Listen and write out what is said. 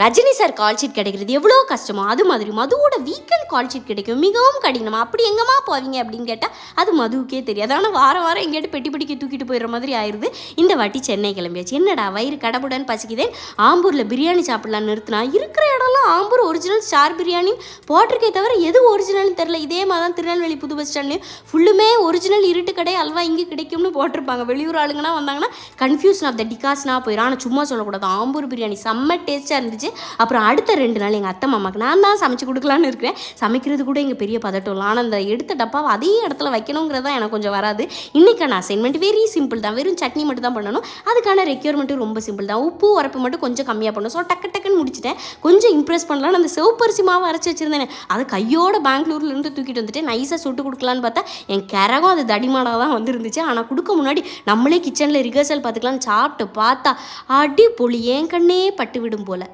Rajini sir call sheet கிடைக்கிறது எவ்வளோ கஷ்டமோ அது மாதிரி மதுவோட வீக்கெண்ட் கால் ஷீட் கிடைக்கும் மிகவும் கடினமா. அப்படி எங்கம்மா போவீங்க அப்படின்னு கேட்டால் அது மதுவுக்கே தெரியாது. ஆனால் வாரம் எங்கேயாட்டு பெட்டி படிக்க தூக்கிட்டு போயிடுற மாதிரி ஆயிடுது. இந்த வாட்டி சென்னை கிளம்பியாச்சு. என்னடா வயிறு கடவுடன் பசிக்குதேன் ஆம்பூரில் பிரியாணி சாப்பிட்லான்னு நிறுத்தினா இருக்கிற இடம்லாம் ஆம்பூர் ஒரிஜினல் ஸ்டார் பிரியாணின்னு போட்டிருக்கே தவிர எது ஒரிஜினல்னு தெரில. இதே மாதிரி தான் திருநெல்வேலி புது பஸ் ஸ்டாண்ட்லேயும் ஃபுல்லுமே ஒரிஜினல் இருட்டு கடை அல்வா இங்கே கிடைக்கும்னு போட்டிருப்பாங்க. வெளியூர் ஆளுங்கன்னா வந்தாங்கன்னா கன்ஃபியூஷன் ஆஃப் த டிகாஸ்னா போயிடும். ஆனால் சும்மா சொல்லக்கூடாது, ஆம்பூர் பிரியாணி செம்ம டேஸ்ட்டாக இருந்துச்சு. அப்புறம் அடுத்த 2 நாள் எங்கள் அத்தை மாமாவுக்கு நான் தான் சமைச்சு கொடுக்கலான்னு இருக்கிறேன். சமைக்கிறது கூட எங்கள் பெரிய பதட்டம் இல்லை. ஆனால் அந்த எடுத்த டப்பாவை அதே இடத்துல வைக்கணுங்கிறது தான் எனக்கு கொஞ்சம் வராது. இன்றைக்கான அசைன்மெண்ட் வெரி சிம்பிள் தான். வெறும் சட்னி மட்டும் தான் பண்ணணும். அதுக்கான ரெக்யர்மெண்ட்டும் ரொம்ப சிம்பிள் தான். உப்பு உரப்பு மட்டும் கொஞ்சம் கம்மியாக பண்ணணும். ஸோ டக்குன்னு முடிச்சிட்டேன். கொஞ்சம் இம்ப்ரெஸ் பண்ணலான்னு அந்த சிவப்பரிசி மாவு அரைச்சி வச்சுருந்தேன். அதை கையோட பெங்களூர்லேருந்து தூக்கிட்டு வந்துட்டு நைஸாக சுட்டு கொடுக்கலான்னு பார்த்தா என் கரகம் அது தடிமாடாக தான் வந்துருந்துச்சு. ஆனால் கொடுக்க முன்னாடி நம்மளே கிச்சனில் ரிஹர்சல் பார்த்துக்கலான்னு சாப்பிட்டு பார்த்தா அடி பொலி என் கண்ணே பட்டு விடும் போல்.